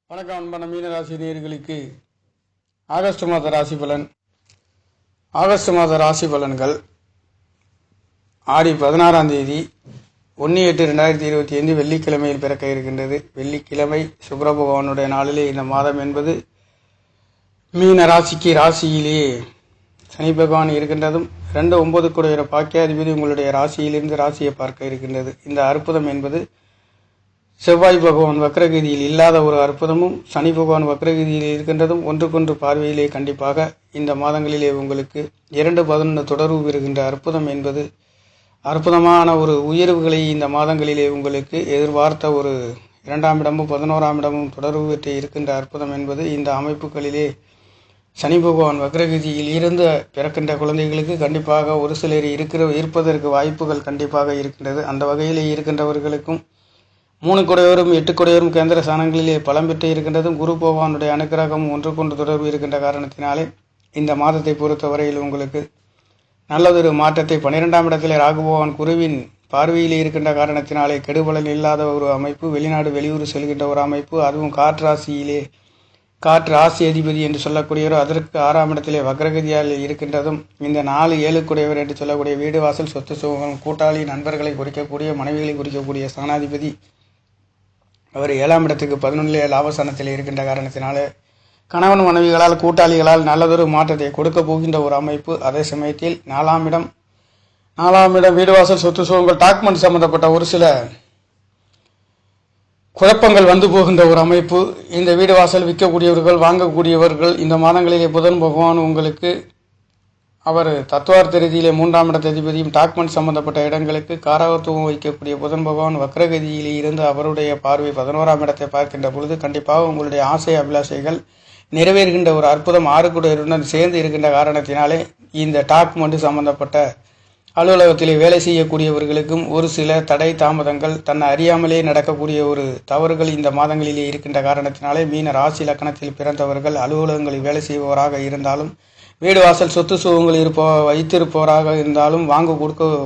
வணக்கம் அன்பான மீனராசி நேயர்களுக்கு ஆகஸ்ட் மாத ராசி பலன். ஆகஸ்ட் மாத ராசி பலன்கள் ஆடி 16ஆம் தேதி 1/8/2025 வெள்ளிக்கிழமையில் பிறக்க இருக்கின்றது. வெள்ளிக்கிழமை சுக்கிர பகவானுடைய நாளிலே இந்த மாதம் என்பது மீன ராசிக்கு ராசியிலேயே சனி பகவான் இருக்கின்றதும் 2/9 பாக்கியாதிபதி உங்களுடைய ராசியிலிருந்து ராசியை பார்க்க இருக்கின்றது. இந்த அற்புதம் என்பது செவ்வாய் பகவான் வக்ரகதியில் இல்லாத ஒரு அற்புதமும் சனி பகவான் வக்ரகதியில் இருக்கின்றதும் ஒன்றுக்கொன்று பார்வையிலே கண்டிப்பாக இந்த மாதங்களிலே உங்களுக்கு 2/11 தொடர்பு இருக்கின்ற அற்புதம் என்பது அற்புதமான ஒரு உயர்வுகளை இந்த மாதங்களிலே உங்களுக்கு எதிர்பார்த்த ஒரு 2ஆம் இடமும் 11ஆம் இடமும் தொடர்பு பெற்று இருக்கின்ற அற்புதம் என்பது இந்த அமைப்புகளிலே சனி பகவான் வக்ரகதியில் இருந்து பிறக்கின்ற குழந்தைகளுக்கு கண்டிப்பாக ஒரு சிலர் இருப்பதற்கு வாய்ப்புகள் கண்டிப்பாக இருக்கின்றது. அந்த வகையிலே இருக்கின்றவர்களுக்கும் 3 குடையோரும் 8 குடையோரும் கேந்திர ஸ்தானங்களிலே பலம் பெற்று இருக்கின்றதும் குரு பகவானுடைய அனுக்கிரகம் ஒன்றுக்கொன்று தொடர்பு இருக்கின்ற காரணத்தினாலே இந்த மாதத்தை பொறுத்தவரையில் உங்களுக்கு நல்லதொரு மாற்றத்தை 12ஆம் இடத்திலே ராகு பகவான் குருவின் பார்வையிலே இருக்கின்ற காரணத்தினாலே கெடுபலன் இல்லாத ஒரு அமைப்பு, வெளிநாடு வெளியூர் செல்கின்ற ஒரு அமைப்பு, அதுவும் காற்று ராசி அதிபதி என்று சொல்லக்கூடியவர் அதற்கு 6ஆம் இடத்திலே வக்ரகதியால் இருக்கின்றதும் இந்த 4-7 குடையவர் என்று சொல்லக்கூடிய வீடு வாசல் சொத்து சுகம் கூட்டாளி நண்பர்களை குறிக்கக்கூடிய மனைவிகளை குறிக்கக்கூடிய ஸ்தானாதிபதி அவர் 7ஆம் இடத்துக்கு 11 லாபஸ்தானத்தில் இருக்கின்ற காரணத்தினாலே கணவன் மனைவிகளால் கூட்டாளிகளால் நல்லதொரு மாற்றத்தை கொடுக்க போகின்ற ஒரு அமைப்பு. அதே சமயத்தில் 4ஆம் இடம் வீடு வாசல் சொத்து சுகங்கள் டாக்குமெண்ட் சம்பந்தப்பட்ட ஒரு சில குழப்பங்கள் வந்து போகின்ற ஒரு அமைப்பு. இந்த வீடு வாசல் விற்கக்கூடியவர்கள் வாங்கக்கூடியவர்கள் இந்த மாதங்களிலே புதன் பகவான் உங்களுக்கு அவர் தத்துவார்த்த ரீதியிலே 3ஆம் இடத்த அதிபதியும் டாக்குமெண்ட் சம்பந்தப்பட்ட இடங்களுக்கு காரகத்துவம் வைக்கக்கூடிய புதன் பகவான் வக்ரகதியிலே இருந்து அவருடைய பார்வை 11ஆம் இடத்தை பார்க்கின்ற பொழுது கண்டிப்பாக உங்களுடைய ஆசை அபிலாஷைகள் நிறைவேறுகின்ற ஒரு அற்புதம் 6 குடையருடன் சேர்ந்து இருக்கின்ற காரணத்தினாலே இந்த டாக்குமெண்ட் சம்பந்தப்பட்ட அலுவலகத்திலே வேலை செய்யக்கூடியவர்களுக்கும் ஒரு சில தடை தாமதங்கள் தன்னை அறியாமலே நடக்கக்கூடிய ஒரு தவறுகள் இந்த மாதங்களிலே இருக்கின்ற காரணத்தினாலே மீன ராசி லக்கணத்தில் பிறந்தவர்கள் அலுவலகங்களில் வேலை செய்பவராக இருந்தாலும் வீடு வாசல் சொத்து சுகங்கள் வைத்திருப்பவராக இருந்தாலும்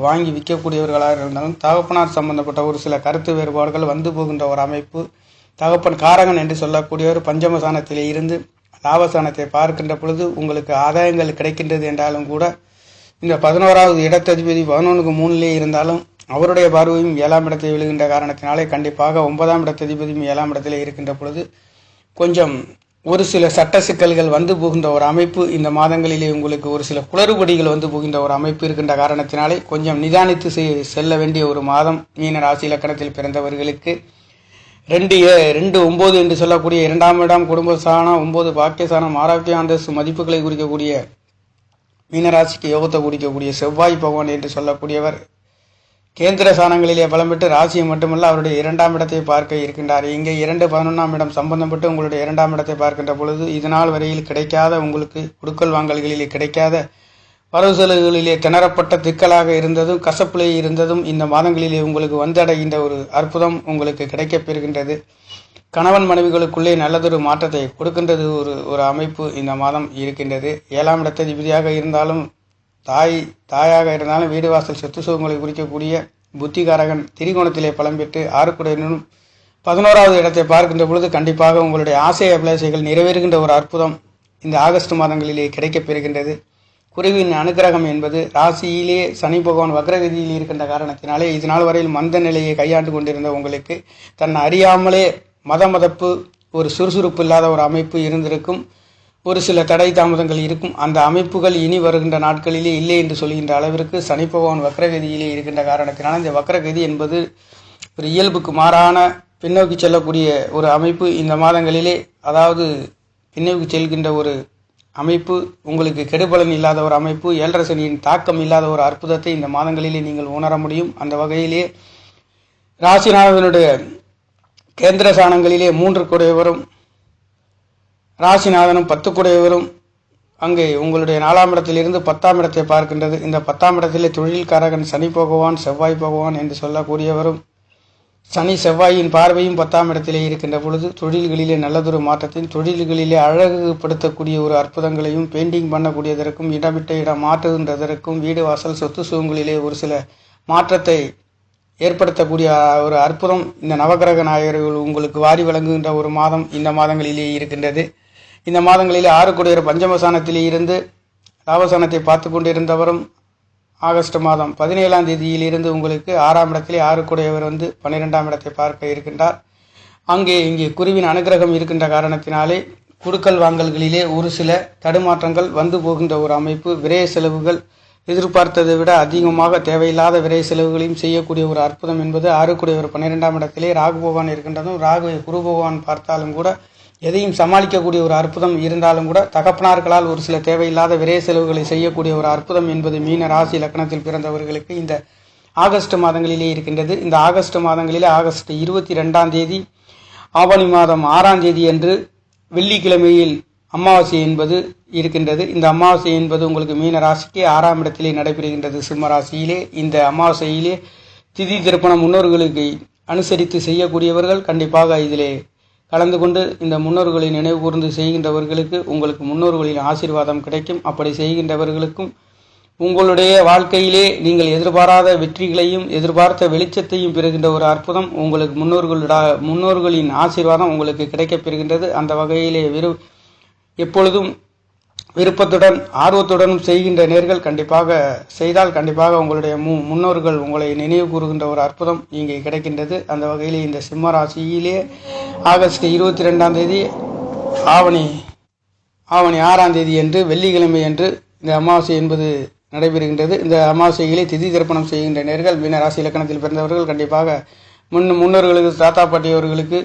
வாங்கி விற்கக்கூடியவர்களாக இருந்தாலும் தகப்பனார் சம்பந்தப்பட்ட ஒரு சில கருத்து வேறுபாடுகள் வந்து போகின்ற ஒரு அமைப்பு. தகப்பன் காரகன் என்று சொல்லக்கூடியவர் பஞ்சமஸ்தானத்திலே இருந்து லாபஸ்தானத்தை பார்க்கின்ற பொழுது உங்களுக்கு ஆதாயங்கள் கிடைக்கின்றது என்றாலும் கூட இந்த 11வது இடத்ததிபதி 11க்கு 3லே இருந்தாலும் அவருடைய பார்வையும் 7ஆம் இடத்தை விழுகின்ற காரணத்தினாலே கண்டிப்பாக 9ஆம் இடத்ததிபதியும் 7ஆம் இடத்திலே இருக்கின்ற பொழுது கொஞ்சம் ஒரு சில சட்ட சிக்கல்கள் வந்து போகின்ற ஒரு அமைப்பு. இந்த மாதங்களிலே உங்களுக்கு ஒரு சில குளறுபடிகள் வந்து போகின்ற ஒரு அமைப்பு இருக்கின்ற காரணத்தினாலே கொஞ்சம் நிதானித்து செல்ல வேண்டிய ஒரு மாதம் மீன ராசி இலக்கணத்தில் பிறந்தவர்களுக்கு. 2-9 என்று சொல்லக்கூடிய 2ஆம் இடம் குடும்பஸ்தானம், 9 பாக்கியஸ்தானம், ஆரோக்கிய அந்தஸ்து மதிப்புகளை குறிக்கக்கூடிய மீனராசிக்கு யோகத்தை குறிக்கக்கூடிய செவ்வாய் பகவான் என்று சொல்லக்கூடியவர் கேந்திர ஸ்தானங்களிலே பலம் பெற்று ராசியை மட்டுமல்ல அவருடைய 2ஆம் இடத்தை பார்க்க இருக்கின்றார். இங்கே 2-11ஆம் இடம் சம்பந்தப்பட்டு உங்களுடைய 2ஆம் இடத்தை பார்க்கின்ற பொழுது இதனால் வரையில் கிடைக்காத உங்களுக்கு குடுக்கல் வாங்கல்களிலே கிடைக்காத வரவு செலவுகளிலே திணறப்பட்ட திக்கலாக இருந்ததும் கசப்பிலே இருந்ததும் இந்த மாதங்களிலே உங்களுக்கு வந்தடைகின்ற ஒரு அற்புதம் உங்களுக்கு கிடைக்கப்பெறுகின்றது. கணவன் மனைவிகளுக்குள்ளே நல்லதொரு மாற்றத்தை கொடுக்கின்றது ஒரு அமைப்பு இந்த மாதம் இருக்கின்றது. 7ஆம் இடத்ததிபதியாக இருந்தாலும் தாயாக இருந்தாலும் வீடு வாசல் சொத்து சுகங்களை குறிக்கக்கூடிய புத்திகாரகன் திரிகோணத்திலே பலம் பெற்று 6 குடையனும் 11வது இடத்தை பார்க்கின்ற பொழுது கண்டிப்பாக உங்களுடைய ஆசை அபிலாஷைகள் நிறைவேறுகின்ற ஒரு அற்புதம் இந்த ஆகஸ்ட் மாதங்களிலே கிடைக்கப்பெறுகின்றது. குருவின் அனுக்கிரகம் என்பது ராசியிலே சனி பகவான் வக்ரகதியில் இருக்கின்ற காரணத்தினாலே இதனால் வரையில் மந்த நிலையை கையாண்டு கொண்டிருந்த உங்களுக்கு தன்னை அறியாமலே மதப்பு ஒரு சுறுசுறுப்பு இல்லாத ஒரு அமைப்பு இருந்திருக்கும். ஒரு சில தடை தாமதங்கள் இருக்கும். அந்த அமைப்புகள் இனி வருகின்ற நாட்களிலே இல்லை என்று சொல்கின்ற அளவிற்கு சனி பகவான் வக்ரகதியிலே இருக்கின்ற காரணத்தினால இந்த வக்ரகதி என்பது ஒரு இயல்புக்கு மாறான பின்னோக்கி செல்லக்கூடிய ஒரு அமைப்பு இந்த மாதங்களிலே, அதாவது பின்னோக்கி செல்கின்ற ஒரு அமைப்பு, உங்களுக்கு கெடுபலன் இல்லாத ஒரு அமைப்பு, 7.5 சனியின் தாக்கம் இல்லாத ஒரு அற்புதத்தை இந்த மாதங்களிலே நீங்கள் உணர முடியும். அந்த வகையிலே ராசிநாதனுடைய கேந்திர ஸ்தானங்களிலே 3 குடையவரும் ராசிநாதனும் 10 குடையவரும் அங்கே உங்களுடைய 4ஆம் இடத்திலிருந்து 10ஆம் இடத்தை பார்க்கின்றது. இந்த 10ஆம் இடத்திலே தொழில் காரகன் சனி பகவான் செவ்வாய் பகவான் என்று சொல்லக்கூடியவரும் சனி செவ்வாயின் பார்வையும் 10ஆம் இடத்திலே இருக்கின்ற பொழுது தொழில்களிலே நல்லதொரு மாற்றத்தையும் தொழில்களிலே அழகுபடுத்தக்கூடிய ஒரு அற்புதங்களையும் பெயிண்டிங் பண்ணக்கூடியதற்கும் இடமிட்ட இடம் மாற்றுகின்றதற்கும் வீடு வாசல் சொத்து சுகங்களிலே ஒரு சில மாற்றத்தை ஏற்படுத்தக்கூடிய ஒரு அற்புதம் இந்த நவகிரக நாயகர்கள் உங்களுக்கு வாரி வழங்குகின்ற ஒரு மாதம் இந்த மாதங்களிலே இருக்கின்றது. இந்த மாதங்களிலே 6 கூடிய பஞ்சமசானத்திலே இருந்து லாபசானத்தை பார்த்து கொண்டிருந்தவரும் ஆகஸ்ட் மாதம் 17ஆம் தேதியிலிருந்து உங்களுக்கு 6ஆம் இடத்திலே 6 கூடியவர் 12ஆம் இடத்தை பார்க்க இருக்கின்றார். இங்கே குருவின் அனுகிரகம் இருக்கின்ற காரணத்தினாலே குடுக்கல் வாங்கல்களிலே ஒரு சில தடுமாற்றங்கள் வந்து போகின்ற ஒரு அமைப்பு, விரய செலவுகள் எதிர்பார்த்ததை விட அதிகமாக தேவையில்லாத விரை செலவுகளையும் செய்யக்கூடிய ஒரு அற்புதம் என்பது 6 கூடியவர் 12ஆம் இடத்திலே ராகு பகவான் இருக்கின்றதும், ராகுவை குரு பகவான் பார்த்தாலும் கூட எதையும் சமாளிக்கக்கூடிய ஒரு அற்புதம் இருந்தாலும் கூட தகப்பனார்களால் ஒரு சில தேவையில்லாத விரை செலவுகளை செய்யக்கூடிய ஒரு அற்புதம் என்பது மீன ராசி லக்னத்தில் பிறந்தவர்களுக்கு இந்த ஆகஸ்ட் மாதங்களிலே இருக்கின்றது. இந்த ஆகஸ்ட் மாதங்களிலே ஆகஸ்ட் 22ஆம் தேதி ஆவணி மாதம் 6ஆம் தேதி அன்று வெள்ளிக்கிழமையில் அமாவாசை என்பது இருக்கின்றது. இந்த அமாவாசை என்பது உங்களுக்கு மீன ராசிக்கு 6ஆம் இடத்திலே நடைபெறுகின்றது. சிம்ம ராசியிலே இந்த அமாவாசையிலே திதி திருப்பணம் முன்னோர்களுக்கு அனுசரித்து செய்யக்கூடியவர்கள் கண்டிப்பாக இதிலே கலந்து கொண்டு இந்த முன்னோர்களை நினைவு கூர்ந்து செய்கின்றவர்களுக்கு உங்களுக்கு முன்னோர்களின் ஆசீர்வாதம் கிடைக்கும். அப்படி செய்கின்றவர்களுக்கும் உங்களுடைய வாழ்க்கையிலே நீங்கள் எதிர்பாராத வெற்றிகளையும் எதிர்பார்த்த வெளிச்சத்தையும் பெறுகின்ற ஒரு அற்புதம் உங்களுக்கு முன்னோர்களின் ஆசீர்வாதம் உங்களுக்கு கிடைக்கப் பெறுகின்றது. அந்த வகையிலே எப்பொழுதும் விருப்பத்துடன் ஆர்வத்துடனும் செய்கின்ற நேர்கள் கண்டிப்பாக செய்தால் கண்டிப்பாக உங்களுடைய முன்னோர்கள் உங்களை நினைவு கூறுகின்ற ஒரு அற்புதம் இங்கே கிடைக்கின்றது. அந்த வகையிலே இந்த சிம்ம ராசியிலே ஆகஸ்ட் 22ஆம் தேதி ஆவணி 6ஆம் தேதி என்று வெள்ளிக்கிழமை என்று இந்த அமாவாசை என்பது நடைபெறுகின்றது. இந்த அமாவாசையிலே திதி திருப்பணம் செய்கின்ற நேர்கள் மீன ராசி இலக்கணத்தில் பிறந்தவர்கள் கண்டிப்பாக முன்னோர்களுக்கு தாத்தா பாட்டியவர்களுக்கு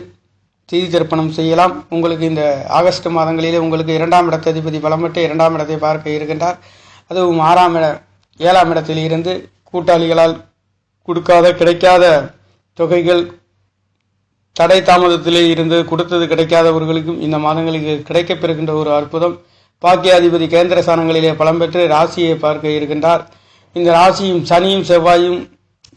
திதி திருப்பணம் செய்யலாம். உங்களுக்கு இந்த ஆகஸ்ட் மாதங்களிலே உங்களுக்கு 2ஆம் இடத்த அதிபதி பலம் பெற்று 2ஆம் இடத்தை பார்க்க இருக்கின்றார். அதுவும் 7ஆம் இடத்தில் இருந்து கூட்டாளிகளால் கிடைக்காத தொகைகள் தடை தாமதத்திலே இருந்து கொடுத்தது கிடைக்காதவர்களுக்கும் இந்த மாதங்களுக்கு கிடைக்கப் பெறுகின்ற ஒரு அற்புதம். பாக்கியாதிபதி கேந்திர ஸ்தானங்களிலே பலம் பெற்று ராசியை பார்க்க இருக்கின்றார். இந்த ராசியும் சனியும் செவ்வாயும்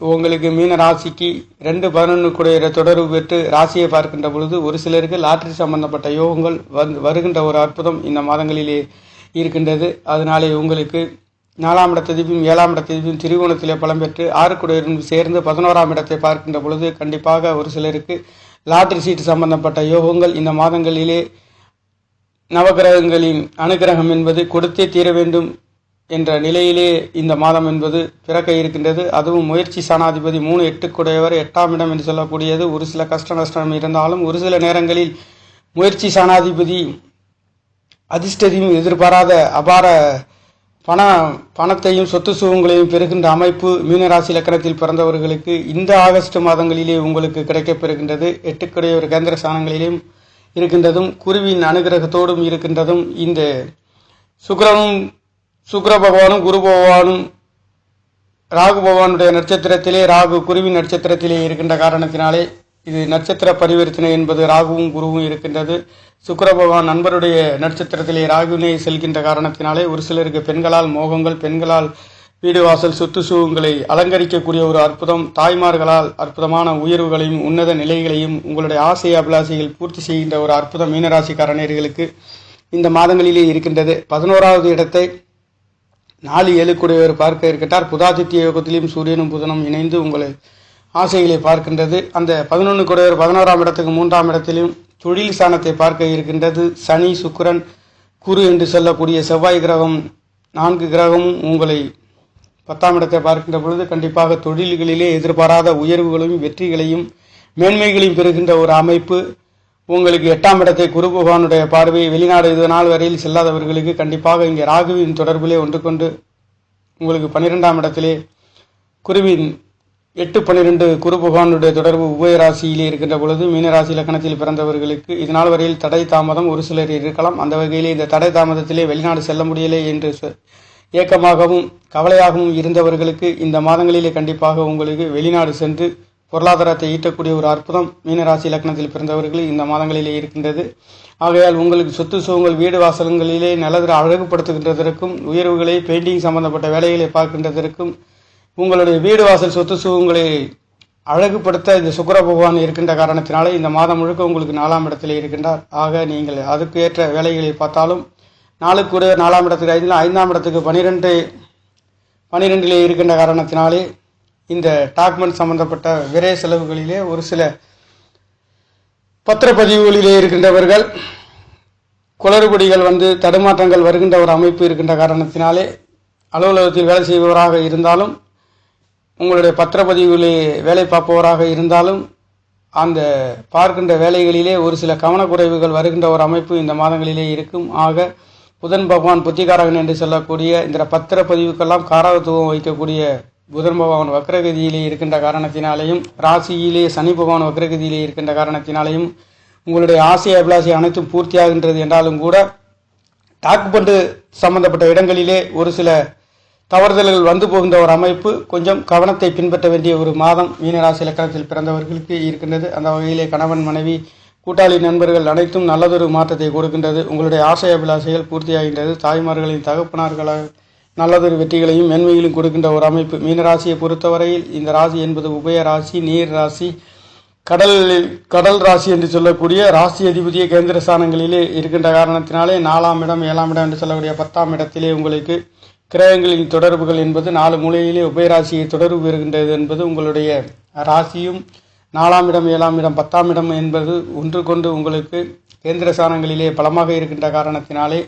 உங்களுக்கு மீன ராசிக்கு 2-11 கூடிய தொடர்பு பெற்று ராசியை பார்க்கின்ற பொழுது ஒரு சிலருக்கு லாட்டரி சம்பந்தப்பட்ட யோகங்கள் வருகின்ற ஒரு அற்புதம் இந்த மாதங்களிலே இருக்கின்றது. அதனாலே உங்களுக்கு 4ஆம் இடத்தையும் 7ஆம் இடத்தையும் திரிகோணத்திலே பலம் பெற்று 6 கூடியவரும் சேர்ந்து 11ஆம் இடத்தை பார்க்கின்ற பொழுது கண்டிப்பாக ஒரு சிலருக்கு லாட்டரி சீட்டு சம்பந்தப்பட்ட யோகங்கள் இந்த மாதங்களிலே நவகிரகங்களின் அனுகிரகம் என்பது கொடுத்தே தீர வேண்டும் என்ற நிலையிலே இந்த மாதம் என்பது பிறக்க இருக்கின்றது. அதுவும் முயற்சி சாணாதிபதி 3-8 கூடையவர் 8ஆம் இடம் என்று சொல்லக்கூடியது ஒரு சில கஷ்ட நஷ்டம் இருந்தாலும் ஒரு சில நேரங்களில் முயற்சி சாணாதிபதி அதிர்ஷ்டத்தையும் எதிர்பாராத அபார பணத்தையும் சொத்து சுகங்களையும் பெறுகின்ற அமைப்பு மீனராசி இலக்கணத்தில் பிறந்தவர்களுக்கு இந்த ஆகஸ்ட் மாதங்களிலே உங்களுக்கு கிடைக்கப் பெறுகின்றது. 8 கூடையவர் கேந்திர ஸ்தானங்களிலும் இருக்கின்றதும் குருவின் அனுகிரகத்தோடும் இருக்கின்றதும் இந்த சுக்கிர பகவானும் குரு பகவானும் ராகு பகவானுடைய நட்சத்திரத்திலே ராகு குருவின் நட்சத்திரத்திலே இருக்கின்ற காரணத்தினாலே இது நட்சத்திர பரிவர்த்தனை என்பது ராகுவும் குருவும் இருக்கின்றது. சுக்கிர பகவான் நண்பருடைய நட்சத்திரத்திலே ராகுவினை செல்கின்ற காரணத்தினாலே ஒரு சிலருக்கு பெண்களால் மோகங்கள், பெண்களால் வீடு வாசல் சொத்து சுகங்களை அலங்கரிக்கக்கூடிய ஒரு அற்புதம், தாய்மார்களால் அற்புதமான உயர்வுகளையும் உன்னத நிலைகளையும் உங்களுடைய ஆசை அபிலாசைகள் பூர்த்தி செய்கின்ற ஒரு அற்புதம் மீனராசிக்காரர்களுக்கு இந்த மாதங்களிலே இருக்கின்றது. 11வது இடத்தை 4-7 கூடியவர் பார்க்க இருக்கின்றார். புதாதித்ய யோகத்திலும் சூரியனும் புதனும் இணைந்து உங்களை ஆசைகளை பார்க்கின்றது. அந்த 11 கூடியவர் 11ஆம் இடத்துக்கு 3ஆம் இடத்திலும் தொழில் ஸ்தானத்தை பார்க்க இருக்கின்றது. சனி, சுக்கிரன், குரு என்று சொல்லக்கூடிய செவ்வாய் கிரகம் 4 கிரகமும் உங்களை 10ஆம் இடத்தை பார்க்கின்ற பொழுது கண்டிப்பாக தொழில்களிலே எதிர்பாராத உயர்வுகளையும் வெற்றிகளையும் மேன்மைகளையும் பெறுகின்ற ஒரு அமைப்பு. உங்களுக்கு 8ஆம் இடத்தை குரு பகவானுடைய பார்வை வெளிநாடு இது நாள் வரையில் செல்லாதவர்களுக்கு கண்டிப்பாக இங்கே ராகுவின் தொடர்பிலே ஒன்றுக்கொண்டு உங்களுக்கு 12ஆம் இடத்திலே குருவின் 8-12 குரு பகவானுடைய தொடர்பு உபயராசியிலே இருக்கின்ற பொழுது மீனராசி இலக்கணத்தில் பிறந்தவர்களுக்கு இது நாள் வரையில் தடை தாமதம் ஒரு சிலர் இருக்கலாம். அந்த வகையிலே இந்த தடை தாமதத்திலே வெளிநாடு செல்ல முடியலை என்று ஏக்கமாகவும் கவலையாகவும் இருந்தவர்களுக்கு இந்த மாதங்களிலே கண்டிப்பாக உங்களுக்கு வெளிநாடு சென்று பொருளாதாரத்தை ஈட்டக்கூடிய ஒரு அற்புதம் மீனராசி இலக்கணத்தில் பிறந்தவர்கள் இந்த மாதங்களிலே இருக்கின்றது. ஆகையால் உங்களுக்கு சொத்து சுகங்கள் வீடு வாசல்களிலே நல்லது அழகுபடுத்துகின்றதற்கும் உயர்வுகளை பெயிண்டிங் சம்பந்தப்பட்ட வேலைகளை பார்க்கின்றதற்கும் உங்களுடைய வீடு வாசல் சொத்து சுகங்களை அழகுபடுத்த இந்த சுக்கிர பகவான் இருக்கின்ற காரணத்தினாலே இந்த மாதம் முழுக்க உங்களுக்கு 4ஆம் இடத்திலே இருக்கின்றார். ஆக நீங்கள் அதுக்கு ஏற்ற வேலைகளை பார்த்தாலும் 4 கூட 4ஆம் இடத்துக்கு 5ஆம் இடத்துக்கு 12 இருக்கின்ற காரணத்தினாலே இந்த டாக்குமெண்ட் சம்பந்தப்பட்ட விரை செலவுகளிலே ஒரு சில பத்திரப்பதிவுகளிலே இருக்கின்றவர்கள் குளறுபடிகள் தடுமாற்றங்கள் வருகின்ற ஒரு அமைப்பு இருக்கின்ற காரணத்தினாலே அலுவலகத்தில் வேலை செய்பவராக இருந்தாலும் உங்களுடைய பத்திரப்பதிவுகளே வேலை பார்ப்பவராக இருந்தாலும் அந்த பார்க்கின்ற வேலைகளிலே ஒரு சில கவனக்குறைவுகள் வருகின்ற ஒரு அமைப்பு இந்த மாதங்களிலே இருக்கும். ஆக புதன் பகவான் புத்திகாரகன் என்று சொல்லக்கூடிய இந்த பத்திரப்பதிவுக்கெல்லாம் காரகத்துவம் வைக்கக்கூடிய புதன் பகவான் வக்ரகதியிலே இருக்கின்ற காரணத்தினாலேயும் ராசியிலே சனி பகவான் வக்ரகதியிலே இருக்கின்ற காரணத்தினாலேயும் உங்களுடைய ஆசை அபிலாசை அனைத்தும் பூர்த்தியாகின்றது என்றாலும் கூட டாக்குமெண்ட் சம்பந்தப்பட்ட இடங்களிலே ஒரு சில தவறுதல்கள் வந்து போகின்ற ஒரு அமைப்பு கொஞ்சம் கவனத்தை பின்பற்ற வேண்டிய ஒரு மாதம் மீனராசி இலக்கணத்தில் பிறந்தவர்களுக்கு இருக்கின்றது. அந்த வகையிலே கணவன் மனைவி கூட்டாளி நண்பர்கள் அனைத்தும் நல்லதொரு மாற்றத்தை கொடுக்கின்றது. உங்களுடைய ஆசை அபிலாசைகள் பூர்த்தியாகின்றது. தாய்மார்களின் தகப்பனார்களால் நல்லதொரு வெற்றிகளையும் மேன்மையிலும் கொடுக்கின்ற ஒரு அமைப்பு. மீனராசியை பொறுத்தவரையில் இந்த ராசி என்பது உபய ராசி, நீர் ராசி, கடல் ராசி என்று சொல்லக்கூடிய ராசி அதிபதிய கேந்திர ஸ்தானங்களிலே இருக்கின்ற காரணத்தினாலே 4ஆம் இடம் 7ஆம் இடம் என்று சொல்லக்கூடிய 10ஆம் இடத்திலே உங்களுக்கு கிரகங்களின் தொடர்புகள் என்பது 4 மூலையிலே உபயராசியை தொடர்பு பெறுகின்றது என்பது உங்களுடைய ராசியும் 4ஆம் இடம் 7ஆம் இடம் 10ஆம் இடம் என்பது ஒன்றுக்கொண்டு உங்களுக்கு கேந்திர ஸ்தானங்களிலே பலமாக இருக்கின்ற காரணத்தினாலே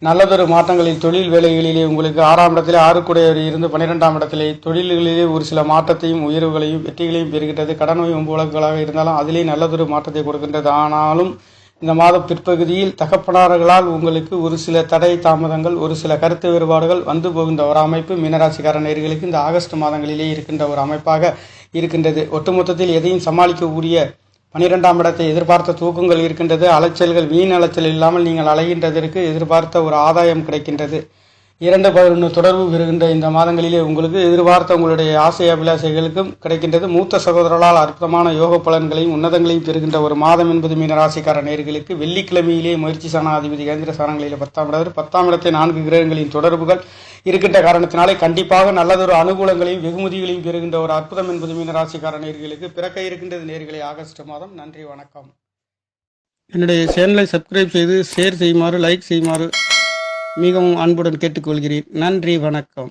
நல்லதொரு மாற்றங்களில் தொழில் வேலைகளிலே உங்களுக்கு 6ஆம் இடத்திலே 6 இருந்து 12ஆம் இடத்திலே தொழில்களிலே ஒரு சில மாற்றத்தையும் உயர்வுகளையும் வெற்றிகளையும் பெறுகின்றது. கடன் நோய் வழக்குகளாக இருந்தாலும் அதிலே நல்லதொரு மாற்றத்தை கொடுக்கின்றது. ஆனாலும் இந்த மாத பிற்பகுதியில் தகப்பனார்களால் உங்களுக்கு ஒரு சில தடை தாமதங்கள், ஒரு சில கருத்து வேறுபாடுகள் வந்து போகின்ற ஒரு அமைப்பு மீனராசிக்கார நேயர்களுக்கு இந்த ஆகஸ்ட் மாதங்களிலே இருக்கின்ற ஒரு அமைப்பாக இருக்கின்றது. ஒட்டுமொத்தத்தில் எதையும் சமாளிக்கக்கூடிய 12ஆம் இடத்தை எதிர்பார்த்த தூக்கங்கள் இருக்கின்றது. அலைச்சல்கள், வீண் அலைச்சல் இல்லாமல் நீங்கள் அலைகின்றதற்கு எதிர்பார்த்த ஒரு ஆதாயம் கிடைக்கின்றது. 2-11 தொடர்பு பெறுகின்ற இந்த மாதங்களிலே உங்களுக்கு எதிர்பார்த்த உங்களுடைய ஆசை அபிலாசைகளுக்கும் கிடைக்கின்றது. மூத்த சகோதரர்களால் அற்புதமான யோக பலன்களையும் உன்னதங்களையும் பெறுகின்ற ஒரு மாதம் என்பது மீனராசிக்கார நேயர்களுக்கு. வெள்ளிக்கிழமையிலே முயற்சி சாணாதிபதி கேந்திர ஸ்தானங்களிலே 10ஆம் இடத்தை 4 கிரகங்களின் தொடர்புகள் இருக்கின்ற காரணத்தினாலே கண்டிப்பாக நல்லதொரு அனுகூலங்களையும் வெகுமதிகளையும் பெறுகின்ற ஒரு அற்புதம் என்பது மீனராசிக்கார நேயர்களுக்கு பிறக்க இருக்கின்றது. நேயர்களே, ஆகஸ்ட் மாதம். நன்றி, வணக்கம். என்னுடைய சேனலை சப்ஸ்கிரைப் செய்து ஷேர் செய்யுமாறு, லைக் செய்யுமாறு மிகவும் அன்புடன் கேட்டுக்கொள்கிறேன். நன்றி, வணக்கம்.